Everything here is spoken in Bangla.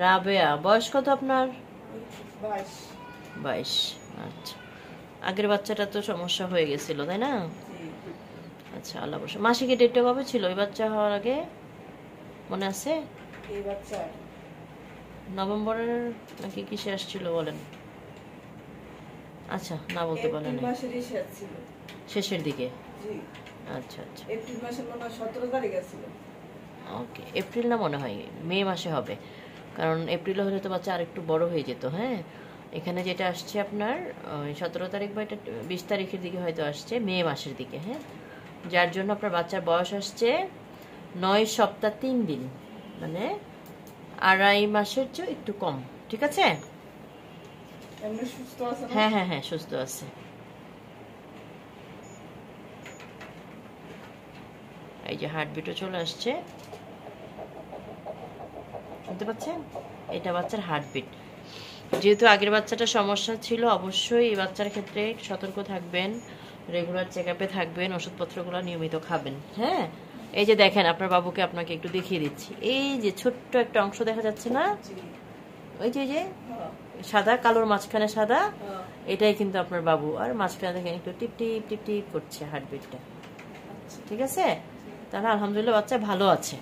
রাবেয়া, বয়স কত আপনার? 22। 22। আচ্ছা, আগের বাচ্চাটা তো সমস্যা হয়ে গেছিল তাই না? আচ্ছা, আল্লাহ বসে। মাসিকের ডেটটা কবে ছিল ওই বাচ্চা হওয়ার আগে, মনে আছে? এই বাচ্চা নভেম্বরের নাকি কিসে আসছিল বলেন? আচ্ছা, না বলতে পারলেন। এপ্রিল মাসেরই শেষ ছিল, শেষের দিকে। জি আচ্ছা আচ্ছা, এপ্রিল মাসের মনে হয় 17 তারিখ ছিল। ওকে, এপ্রিল না মনে হয় মে মাসে হবে, কারণ এপ্রিলে হলে তো বাচ্চা আরেকটু বড় হয়ে যেত। হ্যাঁ, এখানে যেটা আসছে আপনার 17 তারিখ বা এটা 20 তারিখের দিকে হয়তো আসছে, মে মাসের দিকে। হ্যাঁ, যার জন্য আপনার বাচ্চার বয়স আসছে 9 সপ্তাহ 3 দিন, মানে 2.5 মাসের চেয়ে একটু কম। ঠিক আছে? এমনি সুস্থ আছে না? হ্যাঁ হ্যাঁ হ্যাঁ, সুস্থ আছে। এই যে হার্টবিটও চলে আসছে, শুনতে পাচ্ছেন? এটা বাচ্চার হার্টবিট। যেহেতু আগের বাচ্চাটা সমস্যা ছিল, অবশ্যই এই বাচ্চার ক্ষেত্রে সতর্ক থাকবেন, রেগুলার চেক আপে থাকবেন, ওষুধপত্রগুলো নিয়মিত খাবেন। হ্যাঁ, এই যে দেখেন আপনার বাবুকে আপনাকে একটু দেখিয়ে দিচ্ছি, এই যে ছোট্ট একটা অংশ দেখা যাচ্ছে না, ওই যে সাদা কালোর মাঝখানে সাদা, এটাই কিন্তু আপনার বাবু। আর মাঝখানে দেখেন একটু টিপ টিপ টিপ টিপ করছে হার্টবিটটা। ঠিক আছে? তাহলে আলহামদুলিল্লাহ বাচ্চা ভালো আছে।